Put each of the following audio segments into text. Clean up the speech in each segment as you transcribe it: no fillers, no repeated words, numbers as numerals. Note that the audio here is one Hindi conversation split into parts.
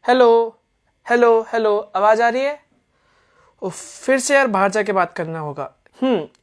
हेलो हेलो हेलो, आवाज आ रही है? फिर से यार बाहर जाके बात करना होगा।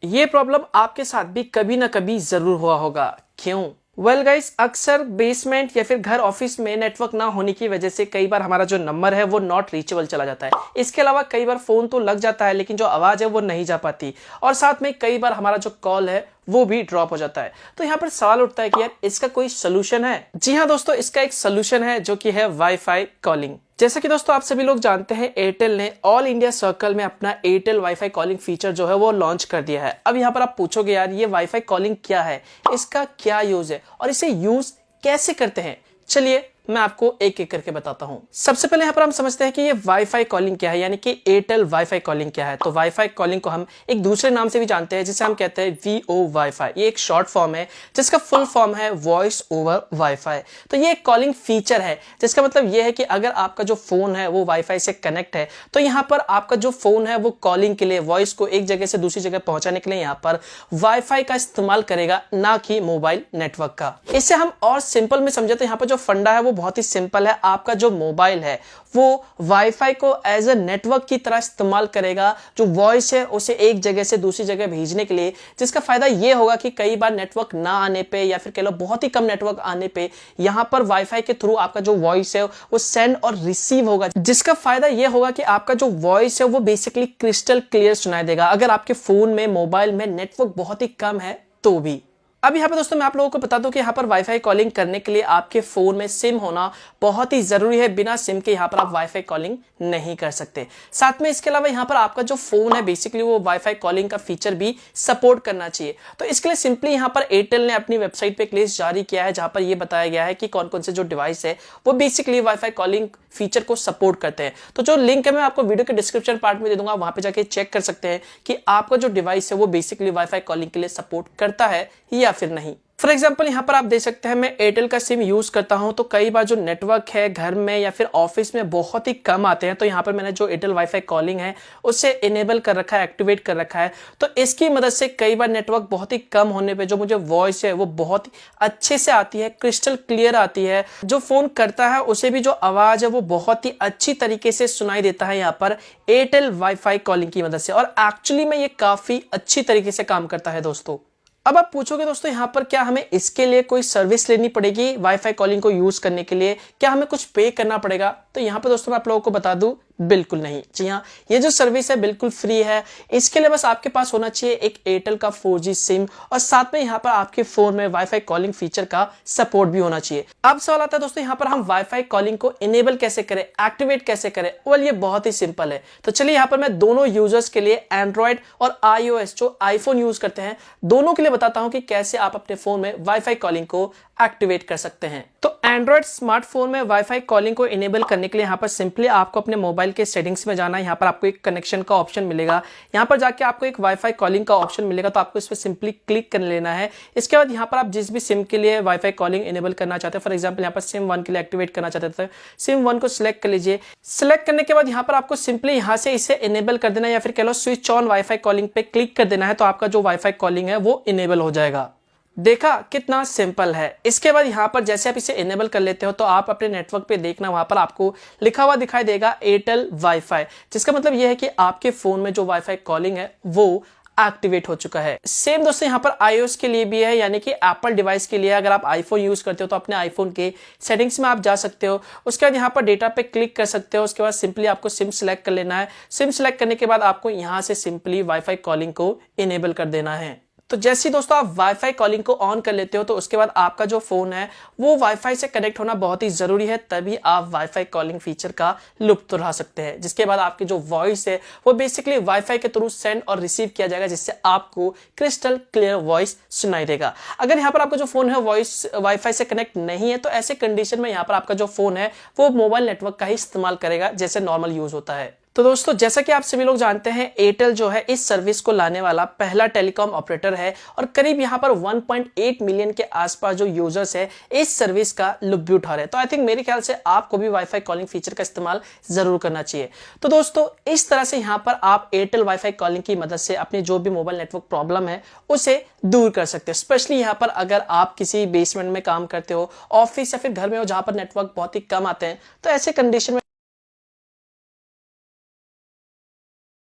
ये प्रॉब्लम आपके साथ भी कभी ना कभी जरूर हुआ होगा। क्यों? वेल गाइस, अक्सर बेसमेंट या फिर घर ऑफिस में नेटवर्क ना होने की वजह से कई बार हमारा जो नंबर है वो नॉट रीचेबल चला जाता है। इसके अलावा कई बार फोन तो लग जाता है लेकिन जो आवाज है वो नहीं जा पाती, और साथ में कई बार हमारा जो कॉल है वो भी ड्रॉप हो जाता है। तो यहाँ पर सवाल उठता है कि यार इसका कोई सोल्यूशन है? जी हाँ दोस्तों, इसका एक सोल्यूशन है जो कि है वाईफाई कॉलिंग। जैसा कि दोस्तों आप सभी लोग जानते हैं, एयरटेल ने ऑल इंडिया सर्कल में अपना एयरटेल वाईफाई कॉलिंग फीचर जो है वो लॉन्च कर दिया है। अब यहाँ पर आप पूछोगे यार ये वाईफाई कॉलिंग क्या है, इसका क्या यूज है और इसे यूज कैसे करते हैं। चलिए मैं आपको एक एक करके बताता हूं। सबसे पहले यहां पर हम समझते हैं कि ये वाईफाई कॉलिंग क्या है, यानी कि एयरटेल वाईफाई कॉलिंग क्या है। तो वाईफाई कॉलिंग को हम एक दूसरे नाम से भी जानते हैं जिसे हम कहते हैं वीओ वाईफाई। ये एक शॉर्ट फॉर्म है जिसका फुल फॉर्म है वॉइस ओवर वाईफाई। तो ये एक कॉलिंग फीचर है जिसका मतलब ये है कि अगर आपका जो फोन है वो वाईफाई से कनेक्ट है तो यहाँ पर आपका जो फोन है वो कॉलिंग के लिए, वॉइस को एक जगह से दूसरी जगह पहुंचाने के लिए यहाँ पर वाईफाई का इस्तेमाल करेगा, ना कि मोबाइल नेटवर्क का। इससे हम और सिंपल में समझे तो यहाँ पर जो फंडा है वो बहुत ही सिंपल है। आपका जो मोबाइल है वो वाईफाई को एज अ नेटवर्क की तरह इस्तेमाल करेगा, जो वॉइस है उसे एक जगह से दूसरी जगह भेजने के लिए, जिसका फायदा ये होगा कि कई बार नेटवर्क ना आने पे या फिर कह लो बहुत ही कम नेटवर्क आने पे यहां पर वाईफाई के थ्रू आपका जो वॉइस है वो सेंड और रिसीव होगा, जिसका फायदा ये होगा कि आपका जो वॉइस है वो बेसिकली क्रिस्टल क्लियर सुनाई देगा अगर आपके फोन में, मोबाइल में नेटवर्क बहुत ही कम है तो भी। अब यहाँ पे दोस्तों मैं आप लोगों को बता दूं कि यहाँ पर वाईफाई कॉलिंग करने के लिए आपके फोन में सिम होना बहुत ही जरूरी है। बिना सिम के यहाँ पर आप वाईफाई कॉलिंग नहीं कर सकते। साथ में इसके अलावा यहाँ पर आपका जो फोन है बेसिकली वो वाईफाई कॉलिंग का फीचर भी सपोर्ट करना चाहिए। तो इसके लिए सिंपली यहाँ पर एयरटेल ने अपनी वेबसाइट पे एक लिस्ट जारी किया है जहां पर यह बताया गया है कि कौन कौन से जो डिवाइस है वो बेसिकली वाईफाई कॉलिंग फीचर को सपोर्ट करते हैं। तो जो लिंक है मैं आपको वीडियो के डिस्क्रिप्शन पार्ट में दे दूंगा, वहां पे जाके चेक कर सकते हैं कि आपका जो डिवाइस है वो बेसिकली वाईफाई कॉलिंग के लिए सपोर्ट करता है या फिर नहीं। फॉर एग्जाम्पल यहाँ पर आप देख सकते हैं मैं एयरटेल का सिम यूज करता हूं तो कई बार जो नेटवर्क है घर में या फिर ऑफिस में बहुत ही कम आते हैं। तो यहाँ पर मैंने जो एयरटेल वाईफाई कॉलिंग है उसे इनेबल कर रखा है, एक्टिवेट कर रखा है। तो इसकी मदद से कई बार नेटवर्क बहुत ही कम होने पे जो मुझे वॉइस है वो बहुत ही अच्छे से आती है, क्रिस्टल क्लियर आती है। जो फोन करता है उसे भी जो आवाज है वो बहुत ही अच्छी तरीके से सुनाई देता है यहाँ पर एयरटेल वाईफाई कॉलिंग की मदद से, और एक्चुअली में ये काफी अच्छी तरीके से काम करता है दोस्तों। अब आप पूछोगे दोस्तों यहाँ पर क्या हमें इसके लिए कोई सर्विस लेनी पड़ेगी वाईफाई कॉलिंग को यूज करने के लिए, क्या हमें कुछ पे करना पड़ेगा? तो यहाँ पर दोस्तों मैं आप लोगों को बता दूं बिल्कुल नहीं। जी हाँ, ये जो सर्विस है बिल्कुल फ्री है। इसके लिए बस आपके पास होना चाहिए एक एयरटेल का 4G सिम, और साथ में यहाँ पर आपके फोन में वाईफाई कॉलिंग फीचर का सपोर्ट भी होना चाहिए। अब सवाल आता है दोस्तों यहाँ पर हम वाईफाई कॉलिंग को इनेबल कैसे करें, एक्टिवेट कैसे करें? वेल ये बहुत ही सिंपल है। तो चलिए यहाँ पर मैं दोनों यूजर्स के लिए, एंड्रॉइड और iOS जो आईफोन यूज करते हैं, दोनों के लिए बताता हूं कि कैसे आप अपने फोन में वाईफाई कॉलिंग को एक्टिवेट कर सकते हैं। तो एंड्रॉइड स्मार्टफोन में वाईफाई कॉलिंग को इनेबल करने के लिए यहाँ पर सिंपली आपको अपने मोबाइल के सेटिंग्स में जाना है। यहाँ पर आपको एक कनेक्शन का ऑप्शन मिलेगा, यहाँ पर जाके आपको एक वाईफाई कॉलिंग का ऑप्शन मिलेगा, तो आपको इस पर सिंपली क्लिक कर लेना है। इसके बाद यहाँ पर आप जिस भी सिम के लिए वाईफाई कॉलिंग इनेबल करना चाहते हैं, फॉर एग्जाम्पल यहाँ पर सिम 1 के लिए एक्टिवेट करना चाहते थे, सिम 1 को सिलेक्ट कर लीजिए। सिलेक्ट करने के बाद यहाँ पर आपको सिंपली यहाँ से इसे इनेबल कर देना है, या फिर कह लो स्विच ऑन वाईफाई कॉलिंग पे क्लिक कर देना है, तो आपका जो वाईफाई कॉलिंग है वो इनेबल हो जाएगा। देखा कितना सिंपल है। इसके बाद यहाँ पर जैसे आप इसे इनेबल कर लेते हो तो आप अपने नेटवर्क पे देखना वहां पर आपको लिखा हुआ दिखाई देगा एयरटेल वाईफाई, जिसका मतलब यह है कि आपके फोन में जो वाईफाई कॉलिंग है वो एक्टिवेट हो चुका है। सेम दोस्तों यहाँ पर iOS के लिए भी है, यानी कि एप्पल डिवाइस के लिए। अगर आप आईफोन यूज करते हो तो अपने आईफोन के सेटिंग्स में आप जा सकते हो, उसके बाद यहाँ पर डेटा पे क्लिक कर सकते हो। उसके बाद सिंपली आपको सिम सिलेक्ट कर लेना है। सिम सिलेक्ट करने के बाद आपको यहाँ से सिंपली वाईफाई कॉलिंग को इनेबल कर देना है। तो जैसे ही दोस्तों आप वाईफाई कॉलिंग को ऑन कर लेते हो तो उसके बाद आपका जो फोन है वो वाईफाई से कनेक्ट होना बहुत ही जरूरी है, तभी आप वाईफाई कॉलिंग फीचर का लुत्फ उठा सकते हैं। जिसके बाद आपकी जो वॉइस है वो बेसिकली वाईफाई के थ्रू सेंड और रिसीव किया जाएगा, जिससे आपको क्रिस्टल क्लियर वॉइस सुनाई देगा। अगर यहाँ पर आपका जो फोन है वॉइस वाईफाई से कनेक्ट नहीं है तो ऐसे कंडीशन में यहाँ पर आपका जो फोन है वो मोबाइल नेटवर्क का ही इस्तेमाल करेगा जैसे नॉर्मल यूज होता है। तो दोस्तों जैसा कि आप सभी लोग जानते हैं, एयरटेल जो है इस सर्विस को लाने वाला पहला टेलीकॉम ऑपरेटर है, और करीब यहाँ पर 1.8 मिलियन के आसपास जो यूजर्स है इस सर्विस का लुत्फ भी उठा रहे हैं। तो आई थिंक मेरे ख्याल से आपको भी वाईफाई कॉलिंग फीचर का इस्तेमाल जरूर करना चाहिए। तो दोस्तों इस तरह से यहाँ पर आप एयरटेल वाईफाई कॉलिंग की मदद से अपनी जो भी मोबाइल नेटवर्क प्रॉब्लम है उसे दूर कर सकते हो। स्पेशली यहाँ पर अगर आप किसी बेसमेंट में काम करते हो, ऑफिस या फिर घर में हो जहां पर नेटवर्क बहुत ही कम आते हैं, तो ऐसे कंडीशन में